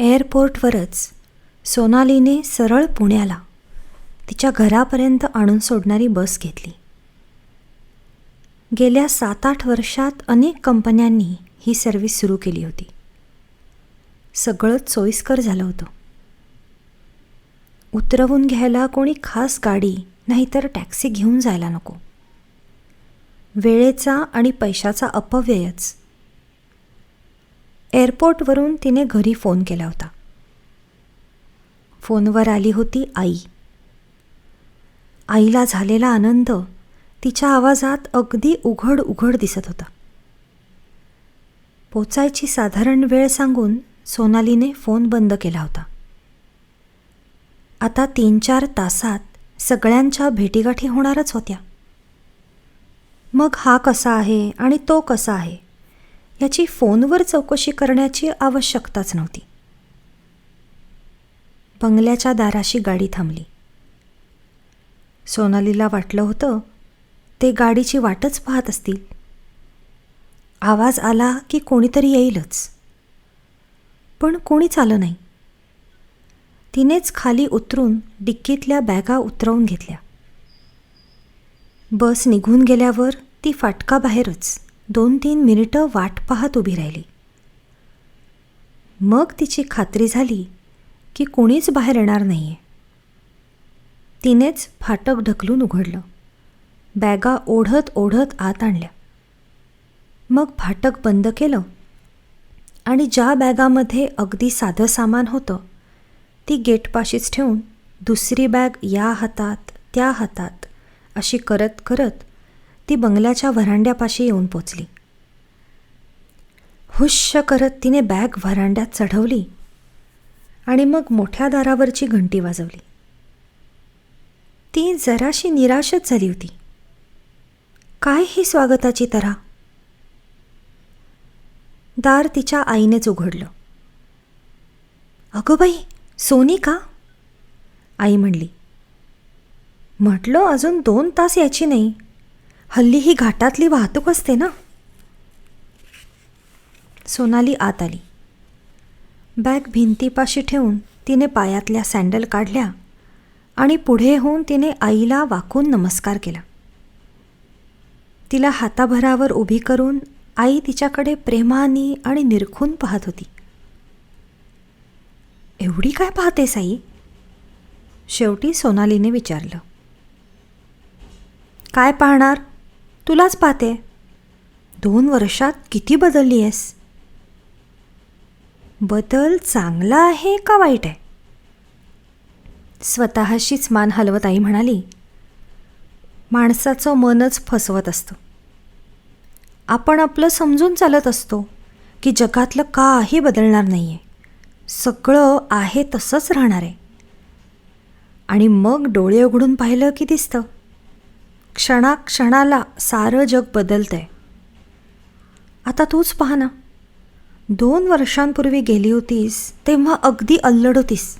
एअरपोर्टवरच सोनालीने सरळ पुण्याला तिच्या घरापर्यंत आणून सोडणारी बस घेतली. गेल्या 7-8 वर्षात अनेक कंपन्यांनी ही सर्व्हिस सुरू केली होती. सगळंच सोयीस्कर झालं होतं. उतरवून घ्यायला कोणी खास गाडी नाहीतर टॅक्सी घेऊन जायला नको. वेळेचा आणि पैशाचा अपव्ययच. एअरपोर्टवरून तिने घरी फोन केला होता. फोनवर आली होती आई. आईला झालेला आनंद तिच्या आवाजात अगदी उघड दिसत होता. पोचायची साधारण वेळ सांगून सोनालीने फोन बंद केला होता. आता 3-4 तासात सगळ्यांच्या भेटीगाठी होणारच होत्या. मग हा कसा आहे आणि तो कसा आहे याची फोनवर चौकशी करण्याची आवश्यकताच नव्हती. बंगल्याच्या दाराशी गाडी थांबली. सोनालीला वाटलं होतं ते गाडीची वाटच पाहत असतील. आवाज आला की कोणीतरी येईलच, पण कोणीच आलं नाही. तिनेच खाली उतरून डिक्कीतल्या बॅगा उतरवून घेतल्या. बस निघून गेल्यावर ती फाटकाबाहेरच 2-3 मिनिटं वाट पाहत उभी राहिली. मग तिची खात्री झाली की कोणीच बाहेर येणार नाहीये. तिनेच फाटक ढकलून उघडलं. बॅगा ओढत आत आणल्या. मग फाटक बंद केलं आणि ज्या बॅगामध्ये अगदी साधं सामान होतं ती गेटपाशीच ठेवून दुसरी बॅग या हातात त्या हातात अशी करत ती बंगल्याच्या व्हरांड्यापाशी येऊन पोचली. हुश्श करत तिने बॅग व्हरांड्यात चढवली आणि मग मोठ्या दारावरची घंटी वाजवली. ती जराशी निराशच झाली होती. काय ही स्वागताची तऱ्हा? दार तिच्या आईनेच उघडलं. अगं बाई, सोनी का? आई म्हणली. म्हटलं अजून 2 तास यायची नाही. हल्ली ही घाटातली वाहतूक असते ना. सोनाली आत आली. बॅग भिंतीपाशी ठेवून तिने पायातल्या सँडल काढल्या आणि पुढे होऊन तिने आईला वाकून नमस्कार केला. तिला हाताभरावर उभी करून आई तिच्याकडे प्रेमाने आणि निरखून पाहत होती. एवढी काय पाहतेस आई? शेवटी सोनालीने विचारलं. काय पाहणार? तुलाच पाहते. 2 वर्षात किती बदलली आहेस. बदल चांगला आहे का वाईट आहे? स्वतःशीच मान हलवत आई म्हणाली. माणसाचं मनच फसवत असतं. आपण आपलं समजून चालत असतो की जगातलं काही बदलणार नाही आहे, सगळं आहे तसंच राहणार आहे. आणि मग डोळे उघडून पाहिलं की दिसतं क्षणाक्षणाला सारं जग बदलतंय. आता तूच पाहा ना, 2 वर्षांपूर्वी गेली होतीस तेव्हा अगदी अल्लड होतीस.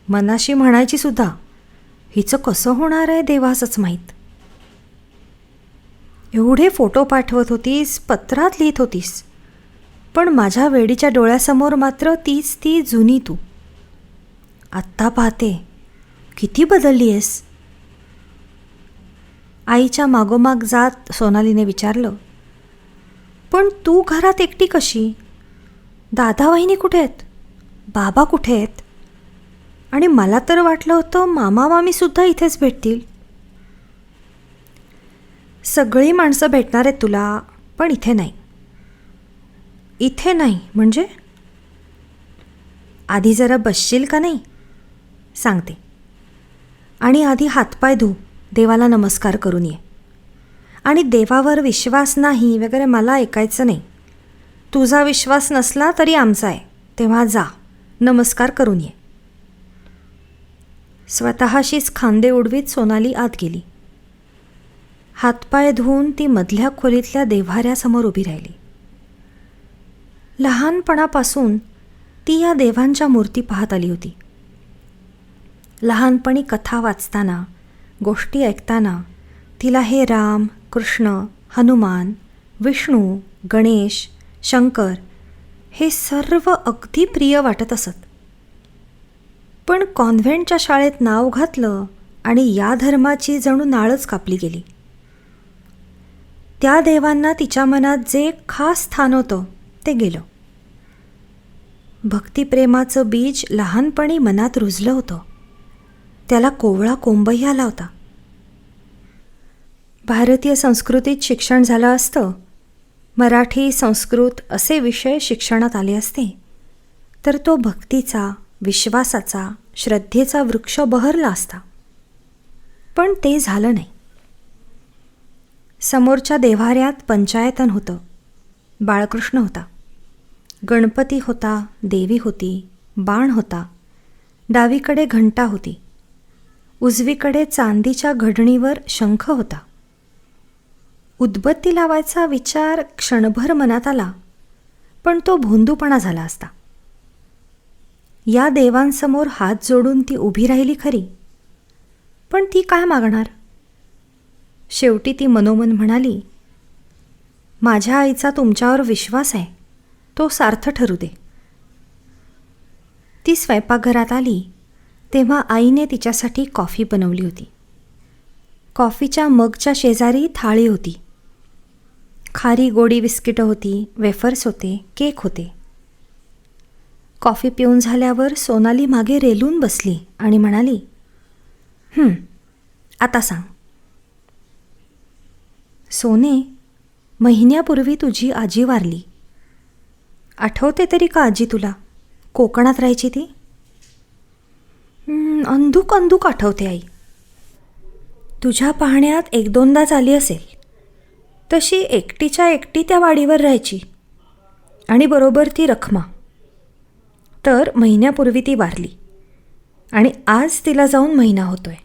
मनाशी म्हणायची सुद्धा, हिचं कसं होणार आहे देवासच माहीत. एवढे फोटो पाठवत होतीस, पत्रात लिहित होतीस, पण माझ्या वेडीच्या डोळ्यासमोर मात्र तीच ती जुनी तू. आत्ता पाहते किती बदलली आहेस. आईच्या मागोमाग जात सोनालीने विचारलं. पण तू घरात एकटी कशी? दादा वहिनी कुठे आहेत? बाबा कुठे आहेत? आणि मला तर वाटलं होतं मामा मामीसुद्धा इथेच भेटतील. सगळी माणसं भेटणार आहेत तुला, पण इथे नाही. इथे नाही म्हणजे? आधी जरा बसशील का नाही? सांगते. आणि आधी हातपाय धू, देवाला नमस्कार करून ये. आणि देवावर विश्वास नाही वगैरे मला ऐकायचं नाही. तुझा विश्वास नसला तरी आमचा आहे, तेव्हा जा नमस्कार करून ये. स्वतःशीच खांदे उडवीत सोनाली आत गेली. हातपाय धुवून ती मधल्या खोलीतल्या देव्हाऱ्यासमोर उभी राहिली. लहानपणापासून ती या देवांच्या मूर्ती पाहत आली होती. लहानपणी कथा वाचताना, गोष्टी ऐकताना तिला हे राम, कृष्ण, हनुमान, विष्णू, गणेश, शंकर हे सर्व अगदी प्रिय वाटत असत. पण कॉन्व्हेंटच्या शाळेत नाव घातलं आणि या धर्माची जणू नाळच कापली गेली. त्या देवांना तिच्या मनात जे खास स्थान होतं ते गेलं. भक्तिप्रेमाचं बीज लहानपणी मनात रुजलं होतं. त्याला कोवळा कोंबही आला होता. भारतीय संस्कृतीत शिक्षण झालं असतं, मराठी, संस्कृत असे विषय शिक्षणात आले असते, तर तो भक्तीचा, विश्वासाचा, श्रद्धेचा वृक्ष बहरला असता. पण ते झालं नाही. समोरच्या देव्हाऱ्यात पंचायतन होतं. बाळकृष्ण होता, गणपती होता, देवी होती, बाण होता, डावीकडे घंटा होती, उजवीकडे चांदीच्या घडणीवर शंख होता. उदबत्ती लावायचा विचार क्षणभर मनात आला, पण तो भोंदूपणा झाला असता. या देवांसमोर हात जोडून ती उभी राहिली खरी, पण ती काय मागणार? शेवटी ती मनोमन म्हणाली, माझ्या आईचा तुमच्यावर विश्वास आहे, तो सार्थ ठरू दे. ती स्वयंपाकघरात आली तेव्हा आईने तिच्यासाठी कॉफी बनवली होती. कॉफीच्या मगच्या शेजारी थाळी होती. खारी गोडी बिस्किटं होती, वेफर्स होते, केक होते. कॉफी पिऊन झाल्यावर सोनाली मागे रेलून बसली आणि म्हणाली, आता सांग. सोने, महिन्यापूर्वी तुझी आजी वारली. आठवते तरी का आजी तुला? कोकणात राहायची ती. अंधूक अंधूक आठवते आई. तुझ्या पाहण्यात 1-2दाच आली असेल. तशी एकटीच्या एकटी त्या वाडीवर राहायची आणि बरोबर ती रखमा. तर महिन्यापूर्वी ती वारली आणि आज तिला जाऊन महिना होतोय.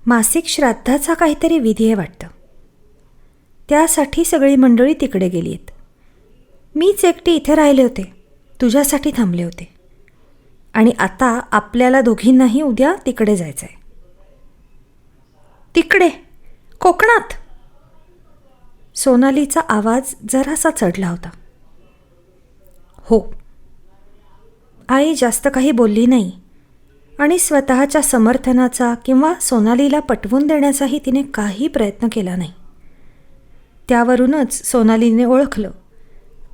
मासिक श्राद्धाचा काहीतरी विधी आहे वाटतं. त्यासाठी सगळी मंडळी तिकडे गेली आहेत. मीच एकटी इथे राहिले होते, तुझ्यासाठी थांबले होते. आणि आता आपल्याला दोघींनाही उद्या तिकडे जायचं आहे. तिकडे? कोकणात? सोनालीचा आवाज जरासा चढला होता. हो. आई जास्त काही बोलली नाही आणि स्वतःच्या समर्थनाचा किंवा सोनालीला पटवून देण्याचाही तिने काही प्रयत्न केला नाही. त्यावरूनच सोनालीने ओळखलं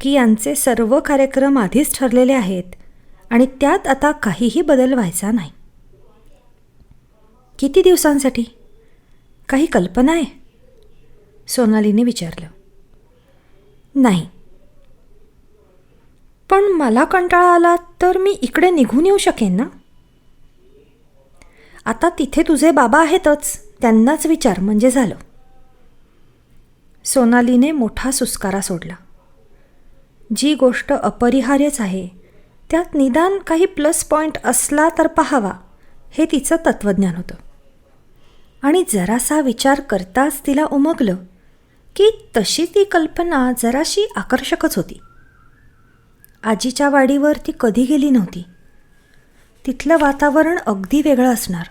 की यांचे सर्व कार्यक्रम आधीच ठरलेले आहेत आणि त्यात आता काहीही बदल व्हायचा नाही. किती दिवसांसाठी? काही कल्पना आहे? सोनालीने विचारलं. नाही. पण मला कंटाळा आला तर मी इकडे निघून येऊ शकेन ना? आता तिथे तुझे बाबा आहेतच, त्यांनाच विचार म्हणजे झालं. सोनालीने मोठा सुस्कारा सोडला. जी गोष्ट अपरिहार्यच आहे त्यात निदान काही प्लस पॉईंट असला तर पाहावा, हे तिचं तत्त्वज्ञान होतं. आणि जरासा विचार करताच तिला उमगलं की तशी ती कल्पना जराशी आकर्षकच होती. आजीच्या वाडीवर ती कधी गेली नव्हती. तिथलं वातावरण अगदी वेगळं असणार.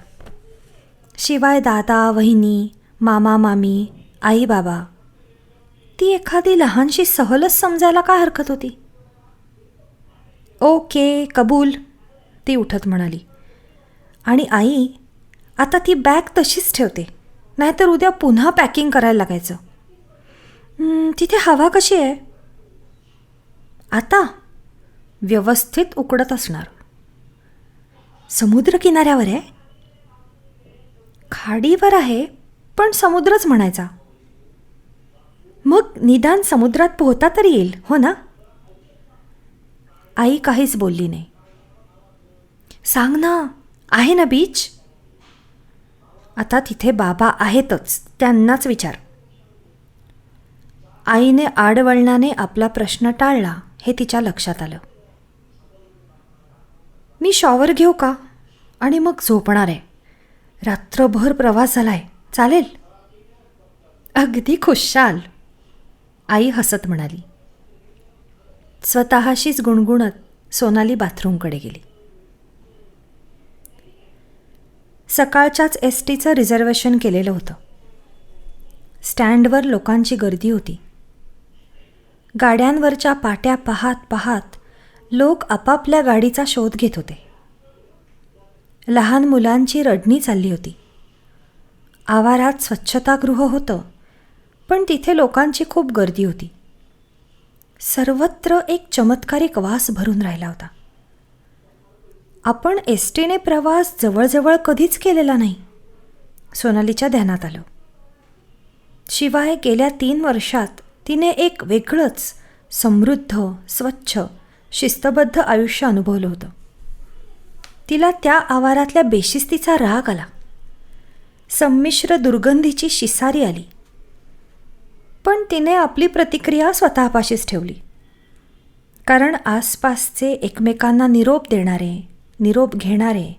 शिवाय दादा, वहिनी, मामा, मामी, आई, बाबा. ती एखादी लहानशी सहलच समजायला काय हरकत होती? ओके, कबूल, ती उठत म्हणाली. आणि आई, आता ती बॅग तशीच ठेवते, नाहीतर उद्या पुन्हा पॅकिंग करायला लागायचं. तिथे हवा कशी आहे? आता व्यवस्थित उकडत असणार. समुद्र किनाऱ्यावर आहे? खाडीवर आहे, पण समुद्रच म्हणायचा. मग निदान समुद्रात पोहता तरी येईल, हो ना? आई काहीच बोलली नाही. सांग ना, आहे ना बीच? आता तिथे बाबा आहेतच, त्यांनाच विचार. आईने आडवळणाने आपला प्रश्न टाळला हे तिच्या लक्षात आलं. मी शॉवर घेऊ का? आणि मग झोपणार आहे. रात्रभर प्रवास झालाय, चालेल? अगदी खुशाल, आई हसत म्हणाली. स्वतःशीच गुणगुणत सोनाली बाथरूमकडे गेली. सकाळच्याच एसटीचं रिझर्वेशन केलेलं होतं. स्टँडवर लोकांची गर्दी होती. गाड्यांवरच्या पाट्या पाहत पाहत लोक आपापल्या गाडीचा शोध घेत होते. लहान मुलांची रडणी चालली होती. आवारात स्वच्छतागृह होतं, पण तिथे लोकांची खूप गर्दी होती. सर्वत्र एक चमत्कारिक वास भरून राहिला होता. आपण एसटीने प्रवास जवळजवळ कधीच केलेला नाही, सोनालीच्या ध्यानात आलं. शिवाय गेल्या 3 वर्षात तिने एक वेगळंच समृद्ध, स्वच्छ, शिस्तबद्ध आयुष्य अनुभवलं होतं. तिला त्या आवारातल्या बेशिस्तीचा राग आला. संमिश्र दुर्गंधीची शिसारी आली. पण तिने आपली प्रतिक्रिया स्वतःपाशीच ठेवली. कारण आसपासचे एकमेकांना निरोप देणारे, निरोप घेणारे,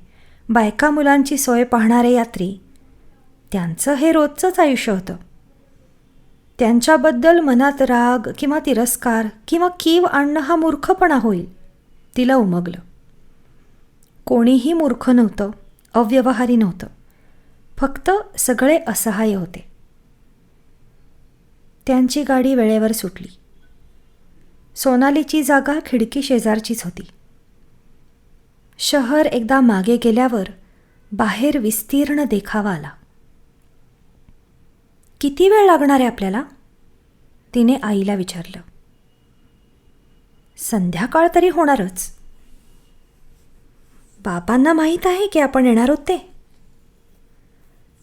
बायका मुलांची सोय पाहणारे यात्री, त्यांचं हे रोजचंच आयुष्य होतं. त्यांच्याबद्दल मनात राग किंवा तिरस्कार किंवा कीव आणणं हा मूर्खपणा होईल, तिला उमगलं. कोणीही मूर्ख नव्हतं, अव्यवहारी नव्हतं, फक्त सगळे असहाय्य होते. त्यांची गाडी वेळेवर सुटली. सोनालीची जागा खिडकी शेजारचीच होती. शहर एकदा मागे गेल्यावर बाहेर विस्तीर्ण देखावा आला. किती वेळ लागणार आहे आपल्याला? तिने आईला विचारलं. संध्याकाळ तरी होणारच. बाबांना माहीत आहे की आपण येणार आहोत ते?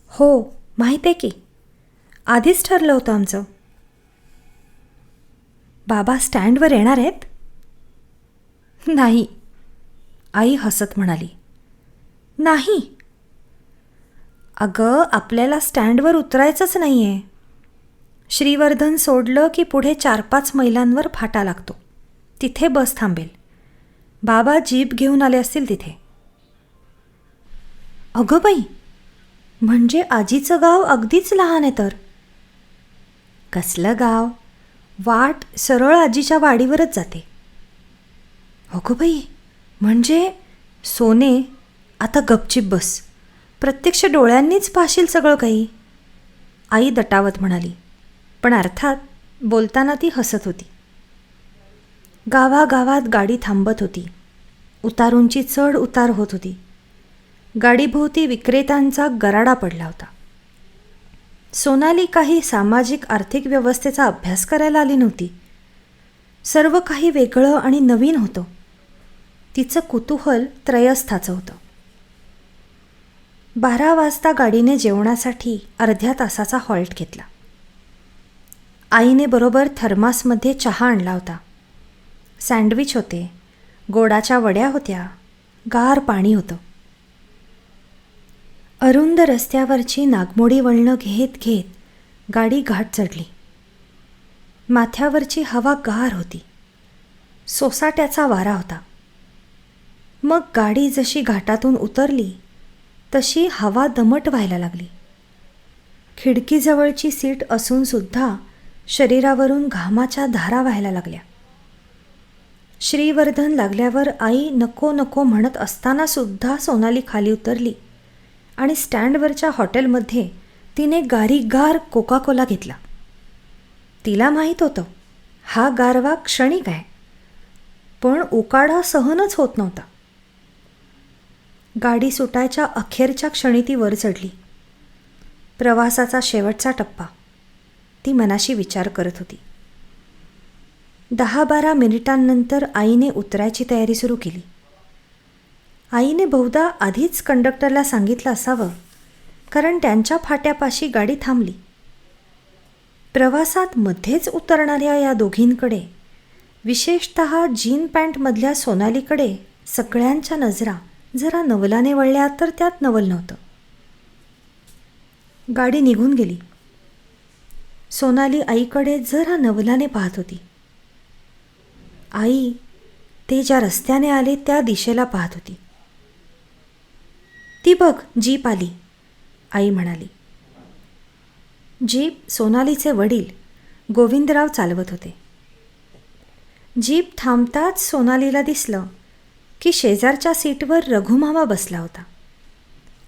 हो, माहीत आहे की. आधीच ठरलं होतं आमचं. बाबा स्टँडवर येणार आहेत? नाही, आई हसत म्हणाली. नाही. अगं, आपल्याला स्टँडवर उतरायचंच नाही आहे. श्रीवर्धन सोडलं की पुढे 4-5 मैलांवर फाटा लागतो. तिथे बस थांबेल. बाबा जीप घेऊन आले असतील तिथे. अगं बाई, म्हणजे आजीचं गाव अगदीच लहान आहे तर. कसलं गाव? वाट सरळ आजीच्या वाडीवरच जाते. अगं बाई, म्हणजे सोने, आता गपचीप बस. प्रत्यक्ष डोळ्यांनीच पाहशील सगळं काही, आई दटावत म्हणाली. पण अर्थात बोलताना ती हसत होती. गावागावात गाडी थांबत होती. उतारूंची चढ उतार होत होती. गाडीभोवती विक्रेत्यांचा गराडा पडला होता. सोनाली काही सामाजिक आर्थिक व्यवस्थेचा अभ्यास करायला आली नव्हती. सर्व काही वेगळं आणि नवीन होतं. तिचं कुतूहल त्रयस्थाचं होतं. 12 वाजता गाडीने जेवणासाठी अर्ध्या तासाचा हॉल्ट घेतला. आईने बरोबर थर्मासमध्ये चहा आणला होता. सँडविच होते, गोडाच्या वड्या होत्या, गार पाणी होतं. अरुंद रस्त्यावरची नागमोडी वळणं घेत घेत गाडी घाट चढली. माथ्यावरची हवा गार होती. सोसाट्याचा वारा होता. मग गाडी जशी घाटातून उतरली तशी हवा दमट व्हायला लागली. खिडकीजवळची सीट असूनसुद्धा शरीरावरून घामाच्या धारा व्हायला लागल्या. श्रीवर्धन लागल्यावर आई नको नको म्हणत असतानासुद्धा सोनाली खाली उतरली आणि स्टँडवरच्या हॉटेलमध्ये तिने गारीगार कोका-कोला घेतला. तिला माहीत होतं हा गारवा क्षणिक आहे, पण उकाडा सहनच होत नव्हता. गाडी सुटायच्या अखेरच्या क्षणी ती वर चढली. प्रवासाचा शेवटचा टप्पा, ती मनाशी विचार करत होती. 10-12 मिनिटांनंतर आईने उतरायची तयारी सुरू केली. आईने बहुधा आधीच कंडक्टरला सांगितलं असावं, कारण त्यांच्या फाट्यापाशी गाडी थांबली. प्रवासात मध्येच उतरणाऱ्या या दोघींकडे, विशेषतः जीन पॅन्टमधल्या सोनालीकडे सगळ्यांच्या नजरा जरा नवलाने वळल्या तर त्यात नवल नव्हतं. गाडी निघून गेली. सोनाली आईकडे जरा नवलाने पाहत होती. आई ते ज्या रस्त्याने आले त्या दिशेला पाहत होती. ती बघ, जीप आली, आई म्हणाली. जीप सोनालीचे वडील गोविंदराव चालवत होते. जीप थांबताच सोनालीला दिसलं की शेजारच्या सीटवर रघुमामा बसला होता.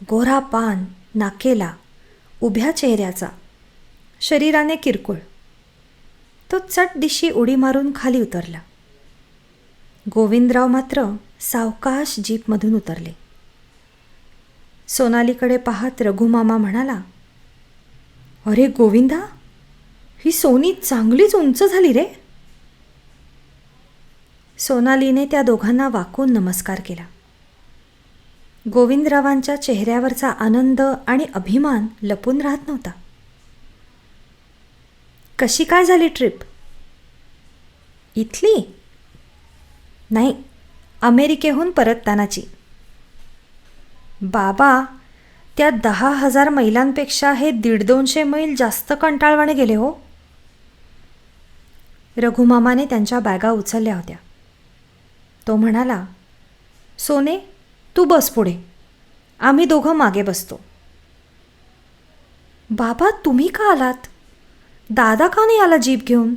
गोरा पान, नाकेला, उभ्या चेहऱ्याचा, शरीराने किरकोळ. तो चटदिशी उडी मारून खाली उतरला. गोविंदराव मात्र सावकाश जीपमधून उतरले. सोनालीकडे पाहत रघुमामा म्हणाला, अरे गोविंदा, ही सोनी चांगलीच उंच झाली रे. सोनालीने त्या दोघांना वाकून नमस्कार केला. गोविंदरावांच्या चेहऱ्यावरचा आनंद आणि अभिमान लपून राहत नव्हता. कशी काय झाली ट्रिप? इथली? नाही, अमेरिकेहून परततानाची. बाबा, त्या 10,000 मैलांपेक्षा हे 150-200 मैल जास्त कंटाळवाणे गेले हो. रघुमामाने त्यांच्या बॅगा उचलल्या होत्या. तो म्हणाला, सोने, तू बस पुढे, आम्ही दोघं मागे बसतो. बाबा, तुम्ही का आलात? दादा का नाही आला जीप घेऊन?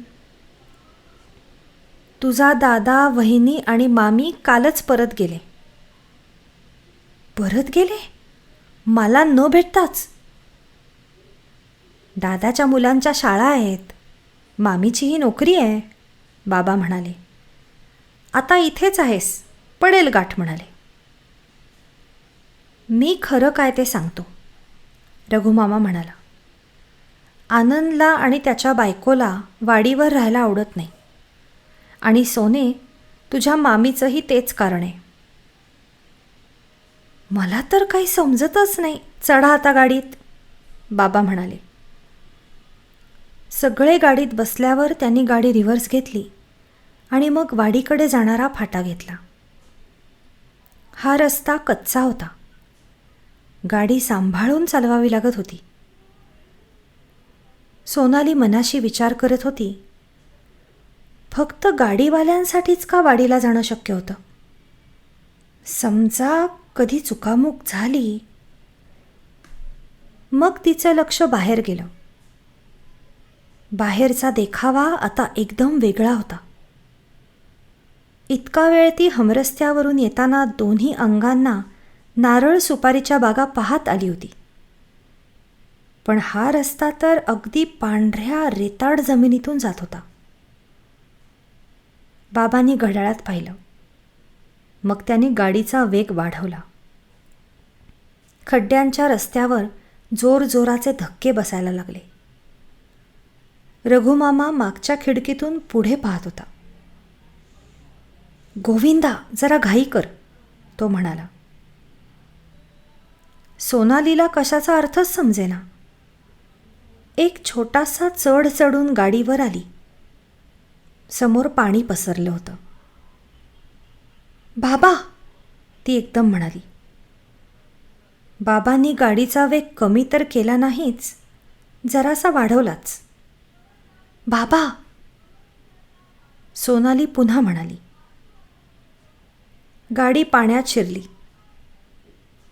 तुझा दादा, वहिनी आणि मामी कालच परत गेले. परत गेले? मला न भेटताच? दादाच्या मुलांच्या शाळा आहेत, मामीचीही नोकरी आहे, बाबा म्हणाले. आता इथेच आहेस, पडेल गाठ म्हणाले. मी खरं काय ते सांगतो, रघुमामा म्हणाला. आनंदला आणि त्याच्या बायकोला वाडीवर राहायला आवडत नाही. आणि सोने, तुझ्या मामीचंही तेच कारण आहे. मला तर काही समजतच नाही. चढा आता गाडीत, बाबा म्हणाले. सगळे गाडीत बसल्यावर त्यांनी गाडी रिव्हर्स घेतली आणि मग वाडीकडे जाणारा फाटा घेतला. हा रस्ता कच्चा होता. गाडी सांभाळून चालवावी लागत होती. सोनाली मनाशी विचार करत होती, फक्त गाडीवाल्यांसाठीच का वाडीला जाणं शक्य होतं? समजा कधी चुकामुक झाली. मग तिचं लक्ष बाहेर गेलं. बाहेरचा देखावा आता एकदम वेगळा होता. इतका वेळ ती हमरस्त्यावरून येताना दोन्ही अंगांना नारळ सुपारीच्या बागा पाहत आली होती. पण हा रस्ता तर अगदी पांढऱ्या रेताड जमिनीतून जात होता. बाबांनी घड्याळात पाहिलं. मग त्यांनी गाडीचा वेग वाढवला. खड्ड्यांच्या रस्त्यावर जोरजोराचे धक्के बसायला लागले. रघुमामा मागच्या खिडकीतून पुढे पाहत होता. गोविंदा, जरा घाई कर, तो म्हणाला. सोनालीला कशाचा अर्थच समजेना. एक छोटासा चढ चढून गाडीवर आली. समोर पाणी पसरलं होतं. बाबा, ती एकदम म्हणाली. बाबांनी गाडीचा वेग कमी तर केला नाहीच, जरासा वाढवलाच. बाबा, सोनाली पुन्हा म्हणाली. गाडी पाण्यात शिरली.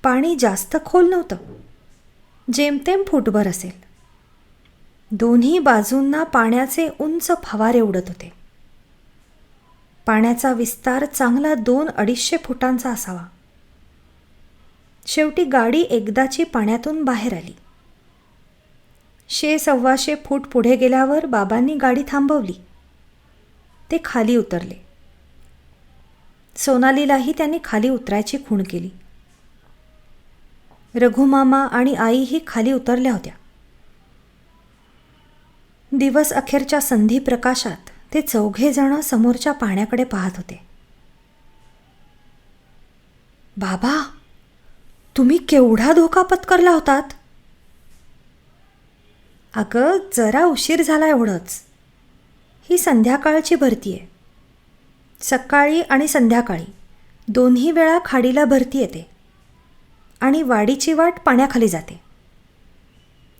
पाणी जास्त खोल नव्हतं, जेमतेम फुटभर असेल. दोन्ही बाजूंना पाण्याचे उंच फवारे उडत होते. पाण्याचा विस्तार चांगला 200-250 फुटांचा असावा. शेवटी गाडी एकदाची पाण्यातून बाहेर आली. 100-125 फूट पुढे गेल्यावर बाबांनी गाडी थांबवली. ते खाली उतरले. सोनालीलाही त्यांनी खाली उतरायची खूण केली. रघुमामा आणि आईही खाली उतरल्या होत्या. दिवस अखेरच्या संधी प्रकाशात ते चौघे जण समोरच्या पाण्याकडे पाहत होते. बाबा, तुम्ही केवढा धोका पत्करला होतात? अगं, जरा उशीर झाला एवढंच. ही संध्याकाळची भरती आहे. सकाळी आणि संध्याकाळी दोन्ही वेळा खाडीला भरती येते आणि वाडीची वाट पाण्याखाली जाते.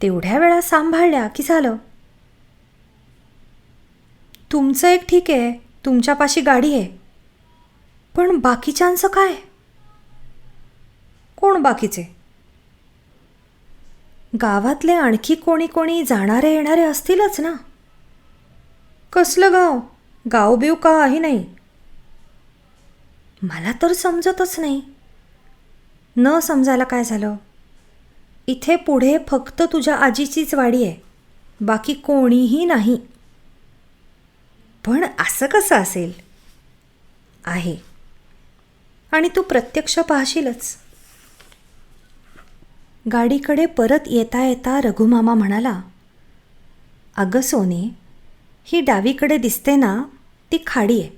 तेवढ्या वेळा सांभाळल्या की झालं. तुमचं एक ठीक आहे, तुमच्यापाशी गाडी आहे, पण बाकीच्यांचं काय? कोण बाकीचे? गावातले आणखी कोणी कोणी जाणारे येणारे असतीलच ना. कसलं गाव? गावबीव काही नाही. मला तर समजतच नाही. न समजायला काय झालं? इथे पुढे फक्त तुझ्या आजीचीच वाडी आहे, बाकी कोणीही नाही. पण असं कसं असेल? आहे, आणि तू प्रत्यक्ष पाहशीलच. गाडीकडे परत येता येता रघुमामा म्हणाला, अगं सोने, ही डावीकडे दिसते ना, ती खाडी आहे.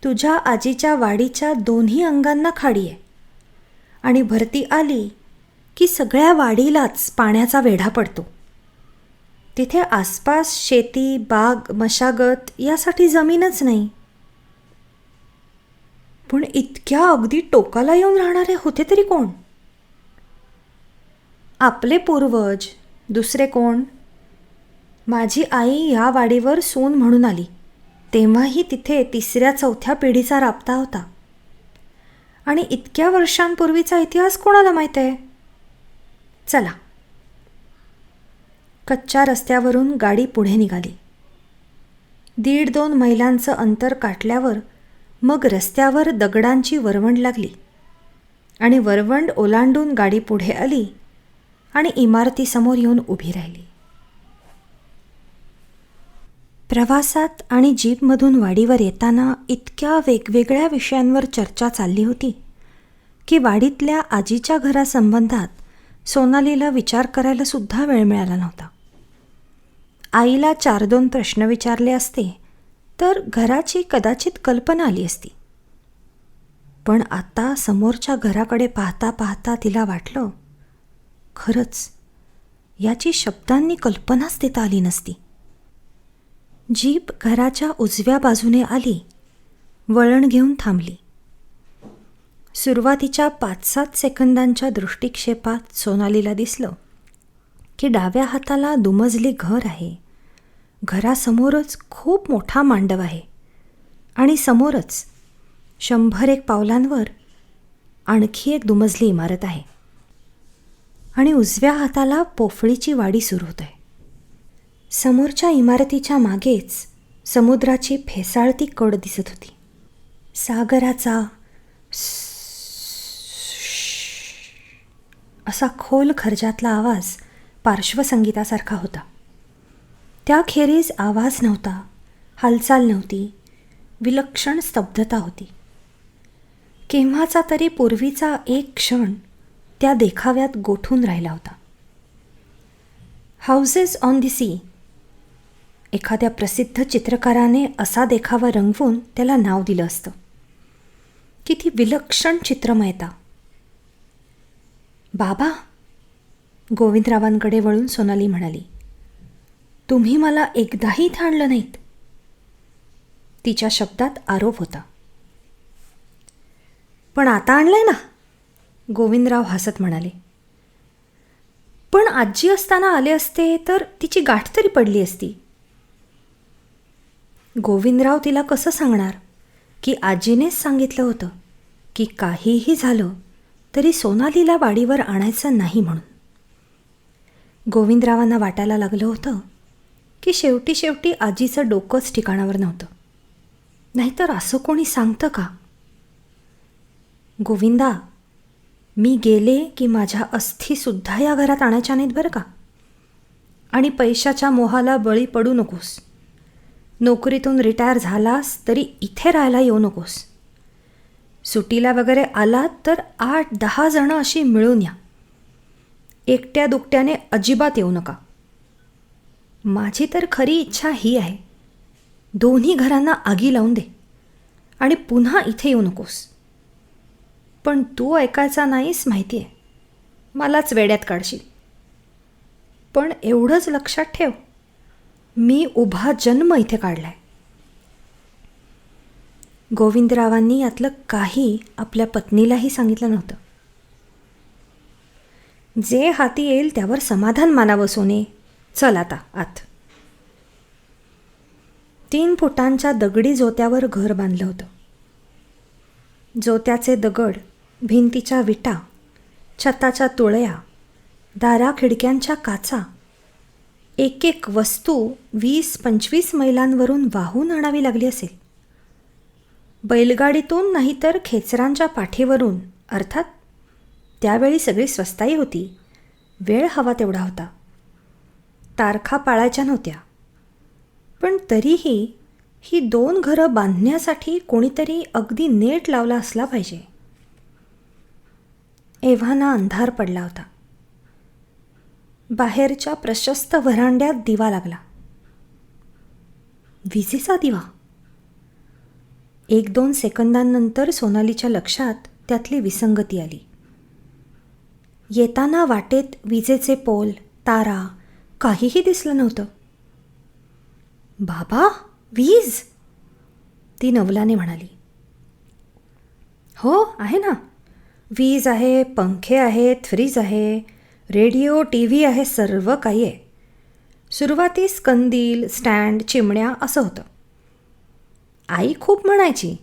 तुझ्या आजीच्या वाडीच्या दोन्ही अंगांना खाडी आहे. आणि भरती आली की सगळ्या वाडीलाच पाण्याचा वेढा पडतो. तिथे आसपास शेती, बाग, मशागत यासाठी जमीनच नाही. पण इतक्या अगदी टोकाला येऊन राहणारे होते तरी कोण? आपले पूर्वज, दुसरे कोण? माझी आई या वाडीवर सून म्हणून आली तेव्हाही तिथे 3ऱ्या-4थ्या पिढीचा राबता होता. आणि इतक्या वर्षांपूर्वीचा इतिहास कोणाला माहीत आहे? चला. कच्च्या रस्त्यावरून गाडी पुढे निघाली. 1.5-2 मैलांचं अंतर काटल्यावर मग रस्त्यावर दगडांची वरवंड लागली आणि वरवंड ओलांडून गाडी पुढे आली आणि इमारतीसमोर येऊन उभी राहिली. प्रवासात आणि जीपमधून वाडीवर येताना इतक्या वेगवेगळ्या विषयांवर चर्चा चालली होती की वाडीतल्या आजीच्या घरासंबंधात सोनालीला विचार करायला सुद्धा वेळ मिळाला नव्हता. आईला 4-2 प्रश्न विचारले असते तर घराची कदाचित कल्पना आली असती. पण आता समोरच्या घराकडे पाहता पाहता तिला वाटलं, खरंच याची शब्दांनी कल्पनाच देता आली नसती. जीप घराच्या उजव्या बाजूने आली, वळण घेऊन थांबली. सुरुवातीच्या 5-7 सेकंदांच्या दृष्टिक्षेपात सोनालीला दिसलं की डाव्या हाताला दुमजली घर आहे. घरासमोरच खूप मोठा मांडव आहे आणि समोरच 100-1 पावलांवर आणखी एक दुमजली इमारत आहे. आणि उजव्या हाताला पोफळीची वाडी सुरू होत आहे. समोरच्या इमारतीच्या मागेच समुद्राची फेसाळती कड दिसत होती. सागराचा असा खोल खर्जातला आवाज पार्श्वसंगीतासारखा होता. त्याखेरीज आवाज नव्हता, हालचाल नव्हती, विलक्षण स्तब्धता होती. केव्हाचा तरी पूर्वीचा एक क्षण त्या देखाव्यात गोठून राहिला होता. हाऊसेस ऑन दी सी, एखाद्या प्रसिद्ध चित्रकाराने असा देखावा रंगवून त्याला नाव दिलं असतं. किती विलक्षण चित्रमयता. बाबा, गोविंदरावांकडे वळून सोनाली म्हणाली, तुम्ही मला एकदाही इथं आणलं नाहीत. तिच्या शब्दात आरोप होता. पण आता आणलंय ना, गोविंदराव हसत म्हणाले. पण आजी असताना आले असते तर तिची गाठ तरी पडली असती. गोविंदराव तिला कसं सांगणार की आजीनेच सांगितलं होतं की काहीही झालं तरी सोनालीला वाडीवर आणायचं नाही म्हणून. गोविंदरावांना वाटायला लागलं होतं की शेवटी आजीचं डोकंच ठिकाणावर नव्हतं. नाहीतर असं कोणी सांगतं का? गोविंदा, मी गेले की माझ्या अस्थीसुद्धा या घरात आणायच्या नाहीत बरं का. आणि पैशाच्या मोहाला बळी पडू नकोस. नोकरीतून रिटायर झालास तरी इथे राहायला येऊ नकोस. सुटीला वगैरे आलात तर 8-10 जणं अशी मिळून या. एकट्या दुकट्याने अजिबात येऊ नका. माझी तर खरी इच्छा ही आहे, दोन्ही घरांना आगी लावून दे आणि पुन्हा इथे येऊ नकोस. पण तू ऐकायचा नाहीस माहिती आहे, मलाच वेड्यात काढशील. पण एवढंच लक्षात ठेव, मी उभा जन्म इथे काढलाय. गोविंदरावांनी यातलं काही आपल्या पत्नीलाही सांगितलं नव्हतं. जे हाती येईल त्यावर समाधान मानावं सोने. चल आता आत. 3 फुटांच्या दगडी जोत्यावर घर बांधलं होतं. जोत्याचे दगड, भिंतीच्या विटा, छताच्या तुळया, दारा खिडक्यांच्या काचा, एक वस्तू 20-25 मैलांवरून वाहून आणावी लागली असेल. बैलगाडीतून नाहीतर खेचरांच्या पाठीवरून. अर्थात त्यावेळी सगळी स्वस्ताई होती, वेळ हवा तेवढा होता. तारखा पाळायच्या नव्हत्या. पण तरीही ही 2 घरं बांधण्यासाठी कोणीतरी अगदी नेट लावला असला पाहिजे. एव्हाना अंधार पडला होता. बाहेरच्या प्रशस्त व्हरांड्यात दिवा लागला. विजेचा दिवा. 1-2 सेकंदांनंतर सोनालीच्या लक्षात त्यातली विसंगती आली. येताना वाटेत विजेचे पोल, तारा काहीही दिसलं नव्हतं. बाबा, वीज? ती नवलाने म्हणाली. हो, आहे ना. वीज आहे, पंखे आहेत, फ्रीज आहे, रेडिओ, TV आहे, सर्व काही आहे. सुरुवातीस कंदील, स्टँड, चिमण्या असं होतं. आई खूप म्हणायची,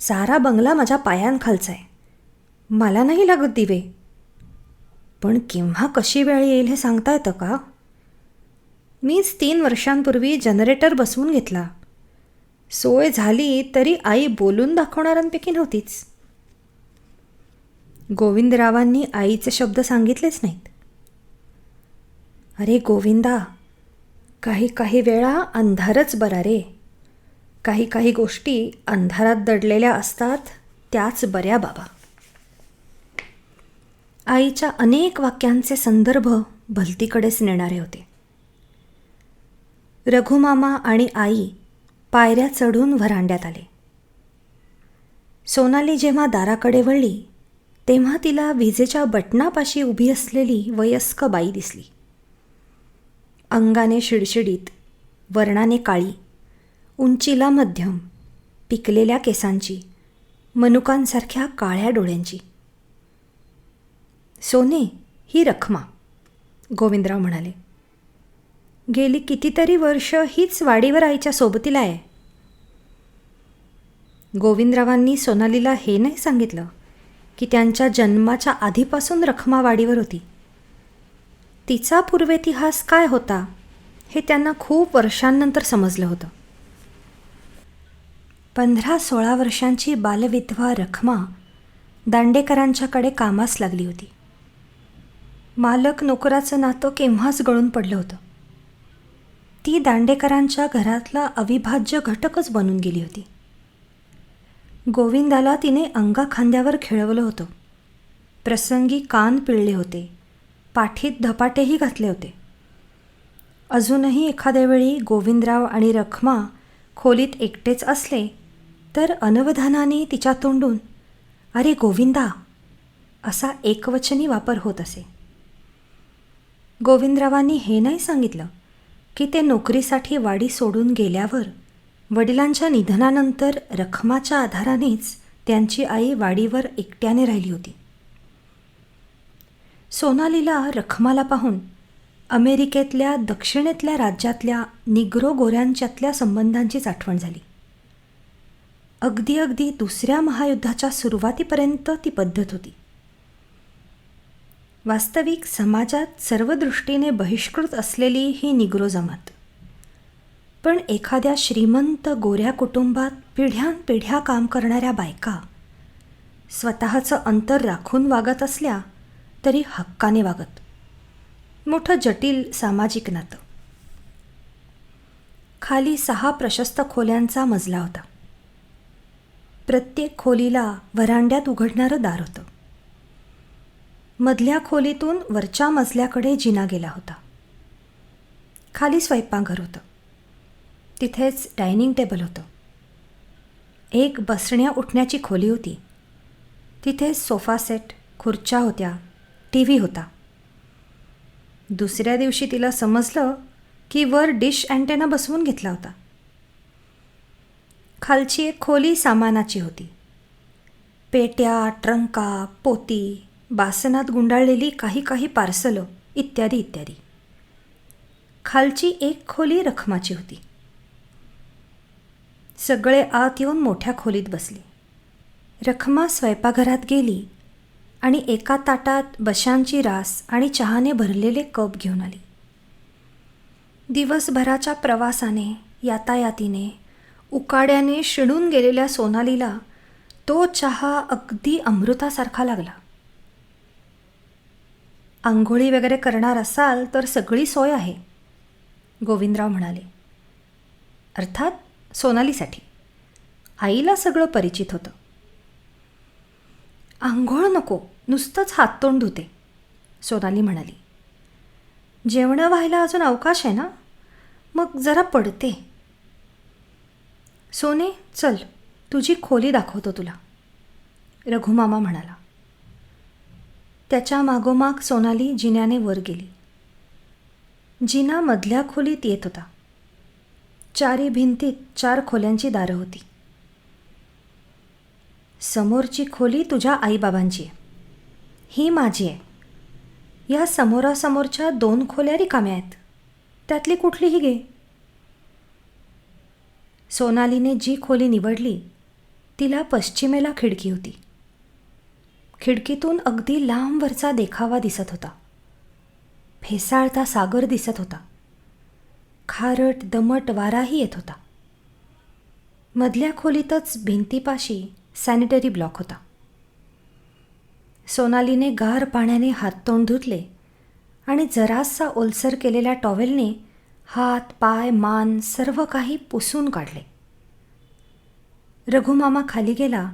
सारा बंगला माझ्या पायांखालचा आहे, मला नाही लागत दिवे. पण केव्हा कशी वेळ येईल हे सांगता येतं का? मीच 3 वर्षांपूर्वी जनरेटर बसवून घेतला. सोय झाली तरी आई बोलून दाखवणाऱ्यांपैकी नव्हतीच. गोविंदरावांनी आईचे शब्द सांगितलेच नाहीत. अरे गोविंदा, काही वेळा अंधारच बरा रे. काही गोष्टी अंधारात दडलेल्या असतात, त्याच बऱ्या बाबा. आईच्या अनेक वाक्यांचे संदर्भ भलतीकडेच नेणारे होते. रघुमामा आणि आई पायऱ्या चढून व्हरांड्यात आले. सोनाली जेव्हा दाराकडे वळली तेव्हा तिला विजेच्या बटणापाशी उभी असलेली वयस्क बाई दिसली. अंगाने शिडशिडीत, वर्णाने काळी, उंचीला मध्यम, पिकलेल्या केसांची, मनुकांसारख्या काळ्या डोळ्यांची. सोने, ही रखमा, गोविंदराव म्हणाले. गेली कितीतरी वर्ष हीच वाडीवर आईच्या सोबतीला आहे. गोविंदरावांनी सोनालीला हे नाही सांगितलं की त्यांच्या जन्माच्या आधीपासून रखमा वाडीवर होती. तिचा पूर्वेतिहास काय होता हे त्यांना खूप वर्षांनंतर समजलं होतं. 15-16 वर्षांची बालविधवा रखमा दांडेकरांच्याकडे कामास लागली होती. मालक नोकराचं नातं केव्हाच गळून पडलं होतं. ती दांडेकरांच्या घरातला अविभाज्य घटकच बनून गेली होती. गोविंदाला तिने अंगाखांद्यावर खेळवलं होतं. प्रसंगी कान पिळले होते, पाठीत धपाटेही घातले होते. अजूनही एखाद्या वेळी गोविंदराव आणि रखमा खोलीत एकटेच असले तर अनवधानाने तिच्या तोंडून अरे गोविंदा असा एकवचनी वापर होत असे. गोविंदरावांनी हे नाही सांगितलं की ते नोकरीसाठी वाडी सोडून गेल्यावर वडिलांच्या निधनानंतर रखमाच्या आधारानेच त्यांची आई वाडीवर एकट्याने राहिली होती. सोनालीला रखमाला पाहून अमेरिकेतल्या दक्षिणेतल्या राज्यातल्या निग्रो गोऱ्यांच्यातल्या संबंधांचीच आठवण झाली. अगदी दुसऱ्या महायुद्धाच्या सुरुवातीपर्यंत ती पद्धत होती. वास्तविक समाजात सर्व दृष्टीने बहिष्कृत असलेली ही निग्रो जमात. पण एखाद्या श्रीमंत गोऱ्या कुटुंबात पिढ्यानपिढ्या काम करणाऱ्या बायका स्वतःचं अंतर राखून वागत असल्या तरी हक्काने वागत. मोठं जटिल सामाजिक नातं. खाली 6 प्रशस्त खोल्यांचा मजला होता. प्रत्येक खोलीला व्हरांड्यात उघडणारं दार होतं. मधल्या खोलीतून वरच्या मजल्याकडे जिना गेला होता. खाली स्वयंपाकघर होतं. तिथेच डायनिंग टेबल होतं. एक बसण्या उठण्याची खोली होती. तिथे सोफा सेट, खुर्च्या होत्या, TV होता. दुसऱ्या दिवशी तिला समजलं की वर डिश अँटेना बसवून घेतला होता. खालची एक खोली सामानाची होती. पेट्या, ट्रंका, पोती, बासनात गुंडाळलेली काही पार्सलं इत्यादी. खालची एक खोली रखमाची होती. सगळे आत येऊन मोठ्या खोलीत बसले. रखमा स्वयंपाकघरात गेली आणि एका ताटात बशांची रास आणि चहाने भरलेले कप घेऊन आली. दिवसभराच्या प्रवासाने, यातायातीने, उकाड्याने शिणून गेलेल्या सोनालीला तो चहा अगदी अमृतासारखा लागला. आंघोळी वगैरे करणार असाल तर सगळी सोय आहे, गोविंदराव म्हणाले. अर्थात सोनालीसाठी. आईला सगळं परिचित होतं. आंघोळ नको, नुसतंच हाततोंड धुते, सोनाली म्हणाली. जेवणं व्हायला अजून अवकाश आहे ना, मग जरा पडते. सोने चल, तुझी खोली दाखवतो तुला, रघुमामा म्हणाला. त्याच्या मागोमाग सोनाली जिन्याने वर गेली. जिना मधल्या खोलीत येत होता. चारी भिंतीत 4 खोल्यांची दारं होती. समोरची खोली तुझ्या आईबाबांची आहे, ही माझी आहे. या समोरासमोरच्या 2 खोल्या रिकाम्या आहेत, त्यातली कुठलीही घे. सोनालीने जी खोली निवडली तिला पश्चिमेला खिडकी होती. खिडकीतून अगदी लांबवरचा देखावा दिसत होता. फेसाळता सागर दिसत होता. खारट दमट वाराही येत होता. मधल्या खोलीतच भिंतीपाशी सॅनिटरी ब्लॉक होता. सोनालीने गार पाण्याने हाततोंड धुतले आणि जरासा ओलसर केलेल्या टॉवेलने हात पाय मान सर्व काही पुसून काढले. रघुमामा खाली गेला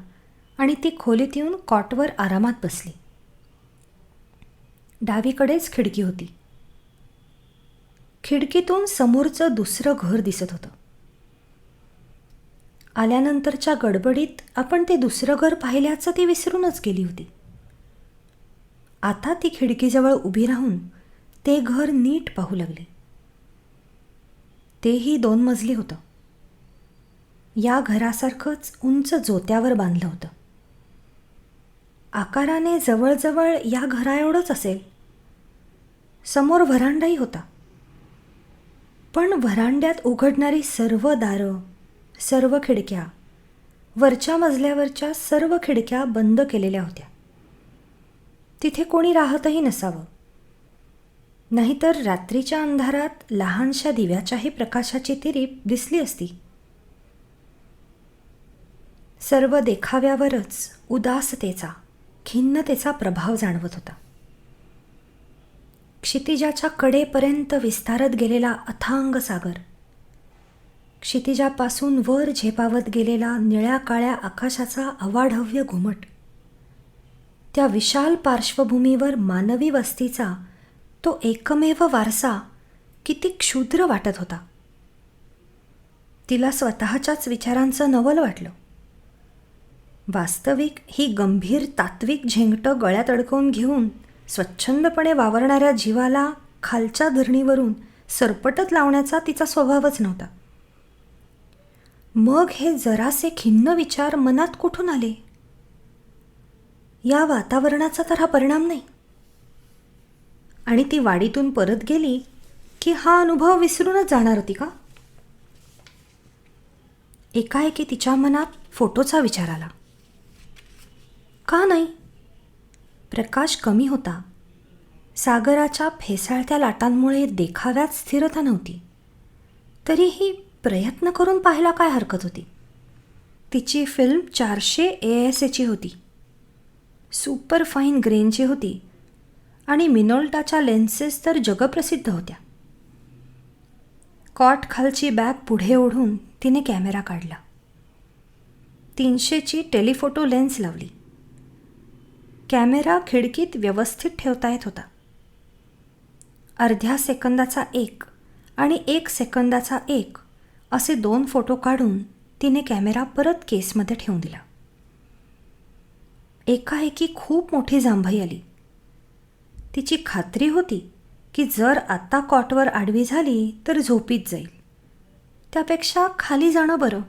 आणि ती खोलीत येऊन कॉटवर आरामात बसली. डावीकडेच खिडकी होती. खिडकीतून समोरचं दुसरं घर दिसत होतं. आल्यानंतरच्या गडबडीत आपण ते दुसरं घर पाहिल्याचं ती विसरूनच गेली होती. आता ती खिडकीजवळ उभी राहून ते घर नीट पाहू लागली. तेही 2 मजली होतं. या घरासारखंच उंच जोत्यावर बांधलं होतं. आकाराने जवळजवळ या घराएवढंच असेल. समोर व्हरांडाही होता. पण व्हरांड्यात उघडणारी सर्व दारं, सर्व खिडक्या, वरच्या मजल्यावरच्या सर्व खिडक्या बंद केलेल्या होत्या. तिथे कोणी राहतही नसावं. नाहीतर रात्रीच्या अंधारात लहानशा दिव्याच्याही प्रकाशाची तिरीप दिसली असती. सर्व देखाव्यावरच उदासतेचा, खिन्नतेचा प्रभाव जाणवत होता. क्षितिजाच्या कडेपर्यंत विस्तारत गेलेला अथांग सागर, क्षितिजापासून वर झेपावत गेलेला निळ्या काळ्या आकाशाचा अवाढव्य घुमट, त्या विशाल पार्श्वभूमीवर मानवी वस्तीचा तो एकमेव वारसा किती क्षुद्र वाटत होता. तिला स्वतःच्याच विचारांचं नवल वाटलं. वास्तविक ही गंभीर तात्विक झेंगटं गळ्यात अडकवून घेऊन स्वच्छंदपणे वावरणाऱ्या जीवाला खालच्या धरणीवरून सरपटत लावण्याचा तिचा स्वभावच नव्हता. मग हे जरासे खिन्न विचार मनात कुठून आले? या वातावरणाचा तर हा परिणाम नाही. आणि ती वाडीतून परत गेली की हा अनुभव विसरूनच जाणार होती का? एकाएकी तिच्या मनात फोटोचा विचार आला. का नाही? प्रकाश कमी होता. सागराच्या फेसाळत्या लाटांमुळे देखाव्यात स्थिरता नव्हती. तरीही प्रयत्न करून पाहायला काय हरकत होती? तिची फिल्म 400 ASAची होती. सुपर फाईन ग्रेनची होती आणि मिनोल्टाच्या लेन्सेस तर जगप्रसिद्ध होत्या. कॉट खालची बॅग पुढे ओढून तिने कॅमेरा काढला. 300ची टेलिफोटो लेन्स लावली. कॅमेरा खिडकीत व्यवस्थित ठेवता येत होता. अर्ध्या सेकंदाचा 1 आणि 1 सेकंदाचा 1 असे 2 फोटो काढून तिने कॅमेरा परत केसमध्ये ठेवून दिला. एकाएकी खूप मोठी जांभई आली. तिची खात्री होती की जर आता कॉटवर आडवी झाली तर झोपीत जाईल. त्यापेक्षा खाली जाणं बरं.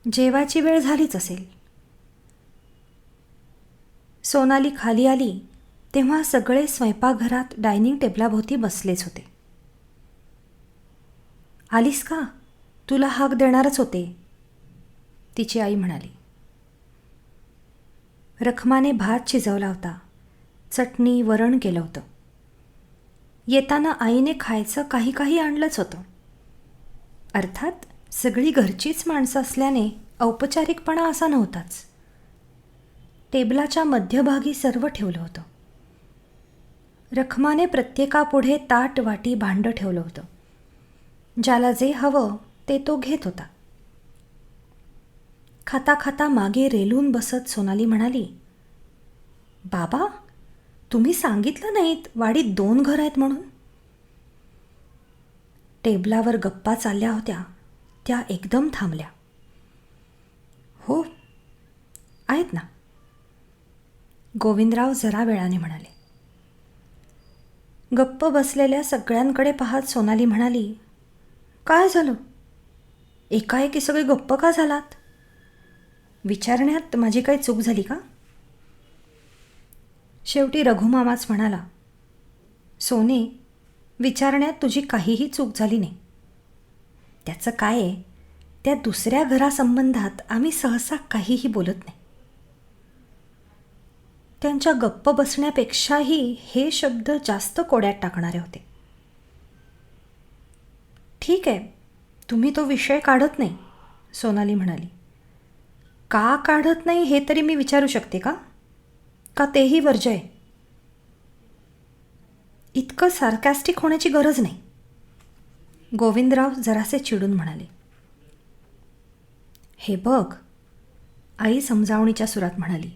जेवायची वेळ झालीच असेल. सोनाली खाली आली तेव्हा सगळे स्वयंपाकघरात डायनिंग टेबलाभोवती बसलेच होते. आलीस का? तुला हाक देणारच होते, तिची आई म्हणाली. रखमाने भात शिजवला होता. चटणी वरण केलं होतं. येताना आईने खायचं काही काही आणलंच होतं. अर्थात सगळी घरचीच माणसं असल्याने औपचारिकपणा असा नव्हताच. टेबलाच्या मध्यभागी सर्व ठेवलं होतं. रखमाने प्रत्येकापुढे ताट वाटी भांडं ठेवलं होतं. ज्याला जे हवं ते तो घेत होता. खाता खाता मागे रेलून बसत सोनाली म्हणाली, बाबा, तुम्ही सांगितलं नाहीत वाडीत 2 घरं आहेत म्हणून. टेबलावर गप्पा चालल्या होत्या त्या एकदम थांबल्या. हो, आहेत ना, गोविंदराव जरा वेळाने म्हणाले. गप्प बसलेल्या सगळ्यांकडे पाहत सोनाली म्हणाली, काय झालं? एकाएकी सगळे गप्प का झालात? विचारण्यात माझी काही चूक झाली का? शेवटी रघुमामाच म्हणाला, सोने, विचारण्यात तुझी काहीही चूक झाली नाही. त्याचं काय आहे, त्या दुसऱ्या घरासंबंधात आम्ही सहसा काहीही बोलत नाही. त्यांच्या गप्प बसण्यापेक्षाही हे शब्द जास्त कोड्यात टाकणारे होते. ठीक आहे, तुम्ही तो विषय काढत नाही, सोनाली म्हणाली. का काढत नाही हे तरी मी विचारू शकते का? का तेही वर्ज्य आहे? इतकं सार्कॅस्टिक होण्याची गरज नाही, गोविंदराव जरासे चिडून म्हणाले. हे बघ, आई समजावणीच्या सुरात म्हणाली,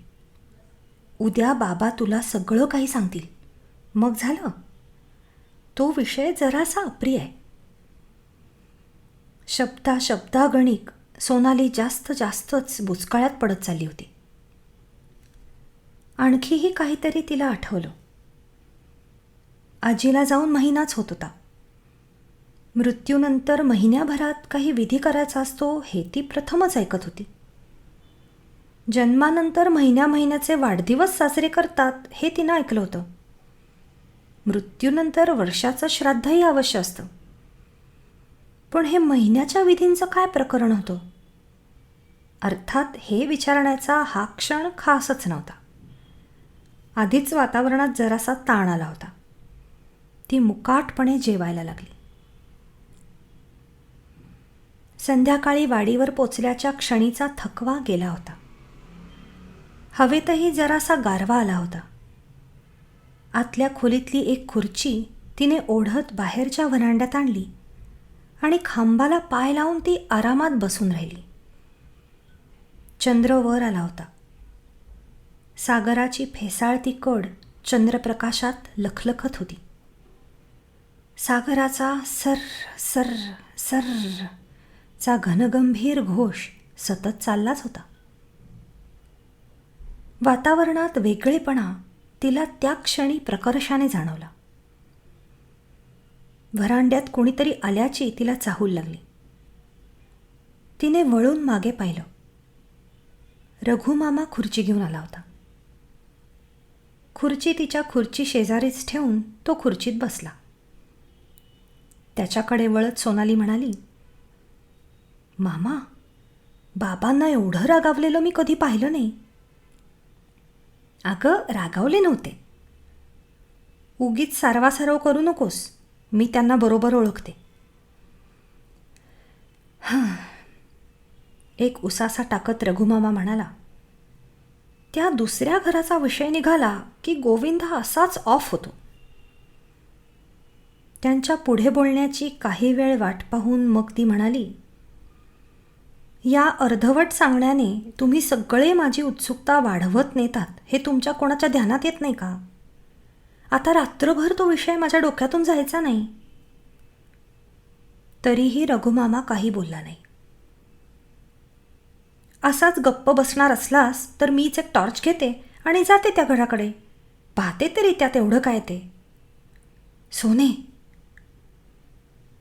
उद्या बाबा तुला सगळं काही सांगतील, मग झालं. तो विषय जरासा अप्रिय आहे. शब्दागणिक सोनाली जास्तच बुचकाळ्यात पडत चालली होती. आणखीही काहीतरी तिला आठवलं. आजीला जाऊन महिनाच होत होता. मृत्यूनंतर महिन्याभरात काही विधी करायचा असतो हे ती प्रथमच ऐकत होती. जन्मानंतर महिन्याचे वाढदिवस साजरे करतात हे तिनं ऐकलं होतं. मृत्यूनंतर वर्षाचं श्राद्धही अवश्य असतं. पण हे महिन्याच्या विधींचं काय प्रकरण होतं? अर्थात हे विचारण्याचा हा क्षण खासच नव्हता. आधीच वातावरणात जरासा ताण आला होता. ती मुकाटपणे जेवायला लागली. संध्याकाळी वाडीवर पोचल्याच्या क्षणीचा थकवा गेला होता. हवेतही जरासा गारवा आला होता. आतल्या खोलीतली एक खुर्ची तिने ओढत बाहेरच्या व्हरांड्यात आणली आणि खांबाला पाय लावून ती आरामात बसून राहिली. चंद्र वर आला होता. सागराची फेसाळती कड चंद्रप्रकाशात लखलखत होती. सागराचा सर सर सर चा घनगंभीर घोष सतत चाललाच होता. वातावरणात वेगळेपणा तिला त्या क्षणी प्रकर्षाने जाणवला. व्हरांड्यात कोणीतरी आल्याची तिला चाहूल लागली. तिने वळून मागे पाहिलं. रघुमामा खुर्ची घेऊन आला होता. खुर्ची तिच्या खुर्ची शेजारीच ठेवून तो खुर्चीत बसला. त्याच्याकडे वळत सोनाली म्हणाली, मामा, बाबांना एवढं रागावलेलं मी कधी पाहिलं नाही. अगं, रागावले नव्हते. उगीच सारवासारव करू नकोस, मी त्यांना बरोबर ओळखते. एक उसासा टाकत रघुमामा म्हणाला, त्या दुसऱ्या घराचा विषय निघाला की गोविंद हा असाच ऑफ होतो. त्यांच्या पुढे बोलण्याची काही वेळ वाट पाहून मग ती म्हणाली, या अर्धवट सांगण्याने तुम्ही सगळे माझी उत्सुकता वाढवत नेतात हे तुमच्या कोणाच्या ध्यानात येत नाही का? आता रात्रभर तो विषय माझ्या डोक्यातून जायचा नाही. तरीही रघुमामा काही बोलला नाही. असाच गप्प बसणार असलास तर मीच एक टॉर्च घेते आणि जाते त्या घराकडे, पाहते तरी त्यात एवढं काय ते. सोने,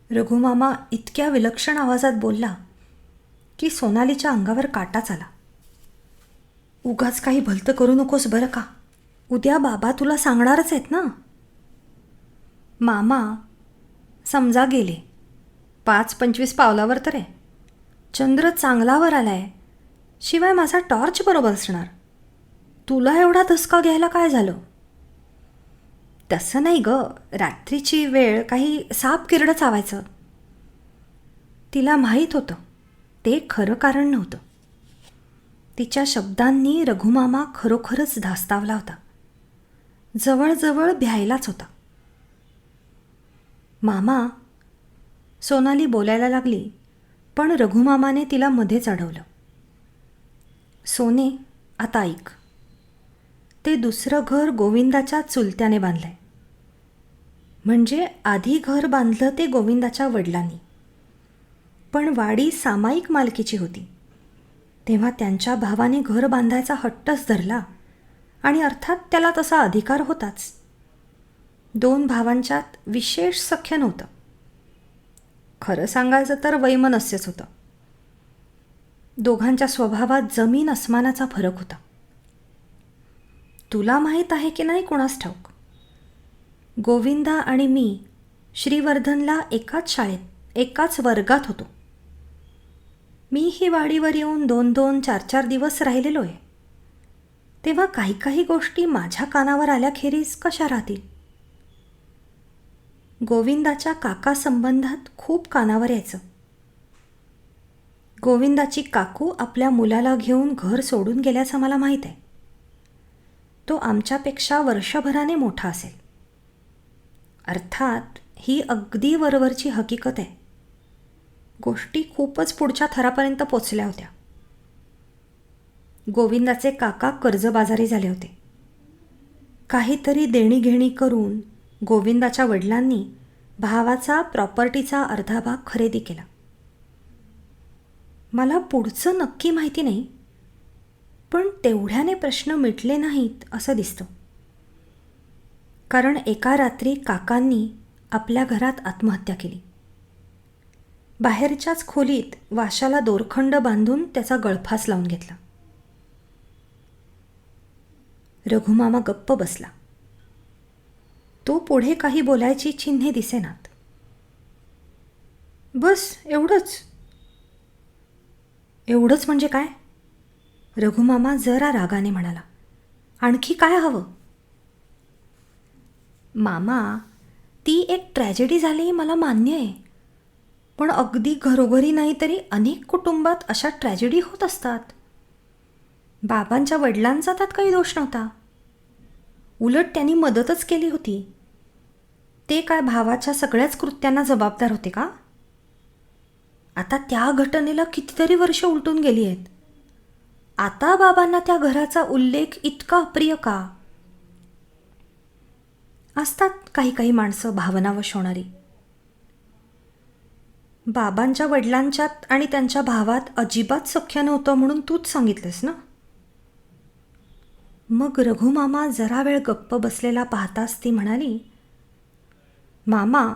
रघुमामा इतक्या विलक्षण आवाजात बोलला की सोनालीच्या अंगावर काटाच आला. उगाच काही भलतं करू नकोस बरं का, उद्या बाबा तुला सांगणारच आहेत ना. मामा समजा गेले, 5-25 पावलावर तर आहे. चंद्र चांगलावर आलाय, शिवाय माझा टॉर्च बरोबर असणार. तुला एवढा धसका घ्यायला काय झालं? तसं नाही ग, रात्रीची वेळ काही साप किरडं चावायचं. तिला माहीत होतं ते खरं कारण नव्हतं. तिच्या शब्दांनी रघुमामा खरोखरच धास्तावला होता. जवळजवळ भ्यायलाच होता. मामा, सोनाली बोलायला लागली, पण रघुमामाने तिला मध्येच अडवलं. सोने, आता ऐक. ते दुसरं घर गोविंदाच्या चुलत्याने बांधलं आहे. म्हणजे आधी घर बांधलं ते गोविंदाच्या वडिलांनी, पण वाडी सामायिक मालकीची होती. तेव्हा त्यांच्या भावाने घर बांधायचा हट्टच धरला आणि अर्थात त्याला तसा अधिकार होताच. 2 भावांच्यात विशेष सख्य नव्हतं. खरं सांगायचं तर वैमनस्यच होतं. दोघांच्या स्वभावात जमीन अस्मानाचा फरक होता. तुला माहीत आहे की नाही कुणास ठाऊक, गोविंदा आणि मी श्रीवर्धनला एकाच शाळेत, एकाच वर्गात होतो. मी ही वाडीवर येऊन 2-2, 4-4 दिवस राहिलेलो आहे. तेव्हा काही काही गोष्टी माझ्या कानावर आल्याखेरीज कशा राहतील. गोविंदाच्या काका संबंधात खूप कानावर यायचं. गोविंदाची काकू आपल्या मुलाला घेऊन घर सोडून गेल्याचं मला माहीत आहे. तो आमच्यापेक्षा वर्षभराने मोठा असेल. अर्थात ही अगदी वरवरची हकीकत आहे. गोष्टी खूपच पुढच्या थरापर्यंत पोचल्या होत्या. गोविंदाचे काका कर्जबाजारी झाले होते. काहीतरी देणीघेणी करून गोविंदाच्या वडिलांनी भावाचा प्रॉपर्टीचा अर्धा भाग खरेदी केला. मला पुढचं नक्की माहिती नाही, पण तेवढ्याने प्रश्न मिटले नाहीत असं दिसतं. कारण एका रात्री काकांनी आपल्या घरात आत्महत्या केली. बाहेरच्याच खोलीत वाशाला दोरखंड बांधून त्याचा गळफास लावून घेतला. रघुमामा गप्प बसला. तो पुढे काही बोलायची चिन्हे दिसेनात. बस एवढंच? एवढंच म्हणजे काय? रघुमामा जरा रागाने म्हणाला. आणखी काय हवं? मामा, ती एक ट्रॅजेडी झाली मला मान्य आहे, पण अगदी घरोघरी नाही तरी अनेक कुटुंबात अशा ट्रॅजेडी होत असतात. बाबांच्या वडिलांचा त्यात काही दोष नव्हता. उलट त्यांनी मदतच केली होती. ते काय भावाच्या सगळ्याच कृत्यांना जबाबदार होते का? आता त्या घटनेला कितीतरी वर्ष उलटून गेली आहेत. आता बाबांना त्या घराचा उल्लेख इतका अप्रिय का? असतात काही काही माणसं भावनावश होणारी. बाबांच्या वडिलांच्यात आणि त्यांच्या भावात अजिबात सख्य नव्हतं म्हणून तूच सांगितलंस ना? मग रघुमामा जरा वेळ गप्प बसलेला पाहताच ती म्हणाली, मामा,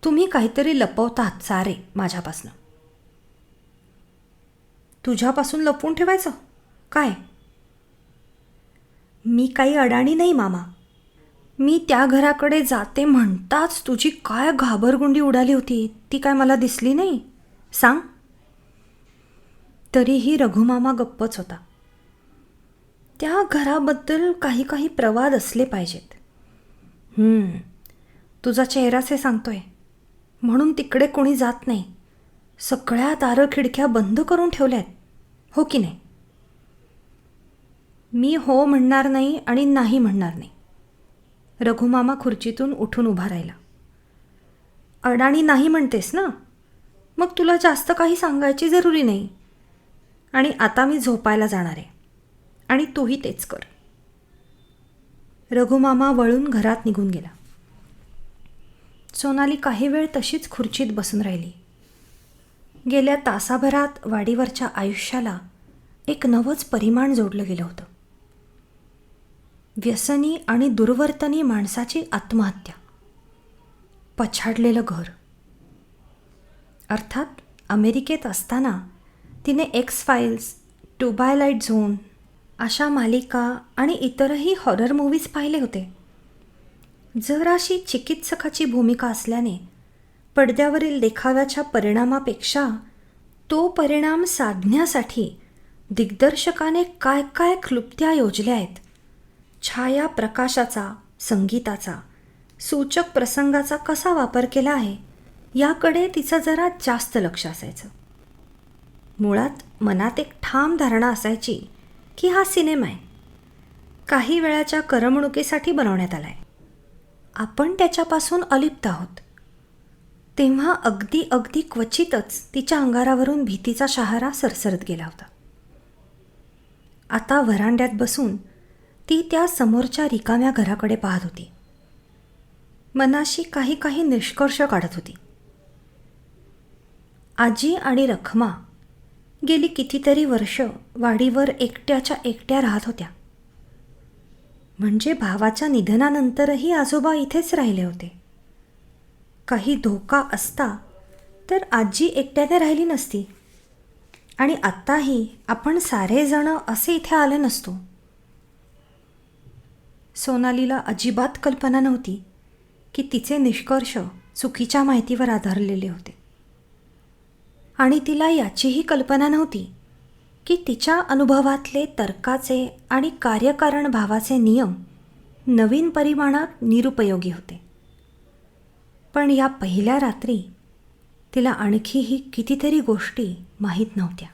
तुम्ही काहीतरी लपवतात सारे माझ्यापासनं. तुझ्यापासून लपवून ठेवायचं काय? मी काही अडाणी नाही मामा. मी त्या घराकडे जाते म्हणताच तुझी काय घाबरगुंडी उडाली होती ती काय मला दिसली नाही? सांग. तरीही रघुमामा गप्पच होता. त्या घराबद्दल काही काही प्रवाद असले पाहिजेत. तुझा चेहराचे सांगतोय म्हणून तिकडे कोणी जात नाही. सगळ्या दारं खिडक्या बंद करून ठेवल्यात, हो की नाही? मी हो म्हणणार नाही आणि नाही म्हणणार नाही. रघुमामा खुर्चीतून उठून उभा राहिला. अडाणी नाही म्हणतेस ना, मग तुला जास्त काही सांगायची जरुरी नाही. आणि आता मी झोपायला जाणार आहे आणि तूही तेच कर. रघुमामा वळून घरात निघून गेला. सोनाली काही वेळ तशीच खुर्चीत बसून राहिली. गेल्या तासाभरात वाडीवरच्या आयुष्याला एक नवंच परिमाण जोडलं गेलं होतं. व्यसनी आणि दुर्वर्तनी माणसाची आत्महत्या, पछाडलेलं घर. अर्थात अमेरिकेत असताना तिने एक्स फाईल्स, ट्युबायलाइट झोन अशा मालिका आणि इतरही हॉरर मूव्हीज पाहिले होते. जराशी चिकित्सकाची भूमिका असल्याने पडद्यावरील देखाव्याच्या परिणामापेक्षा तो परिणाम साधण्यासाठी दिग्दर्शकाने काय काय क्लुप्त्या योजल्या आहेत. छाया प्रकाशाचा, संगीताचा, सूचक प्रसंगाचा कसा वापर केला आहे याकडे तिचं जरा जास्त लक्ष असायचं. मुळात मनात एक ठाम धारणा असायची की हा सिनेमा आहे, काही वेळाच्या करमणुकीसाठी बनवण्यात आला आहे. आपण त्याच्यापासून अलिप्त आहोत. तेव्हा अगदी अगदी क्वचितच तिच्या अंगारावरून भीतीचा शहारा सरसरत गेला होता. आता व्हरांड्यात बसून ती त्या समोरच्या रिकाम्या घराकडे पाहत होती. मनाशी काही काही निष्कर्ष काढत होती. आजी आणि रखमा गेली कितीतरी वर्ष वाडीवर एकट्याच्या एकट्या राहत होत्या. म्हणजे भावाच्या निधनानंतरही आजोबा इथेच राहिले होते. काही धोका असता तर आजी एकट्याने राहिली नसती आणि आत्ताही आपण सारेजण असे इथे आले नसतो. सोनालीला अजिबात कल्पना नव्हती की तिचे निष्कर्ष चुकीच्या माहितीवर आधारलेले होते. आणि तिला याचीही कल्पना नव्हती की तिच्या अनुभवातले तर्काचे आणि कार्यकारण भावाचे नियम नवीन परिमाणात निरुपयोगी होते. पण या पहिल्या रात्री तिला आणखीही कितीतरी गोष्टी माहीत नव्हत्या.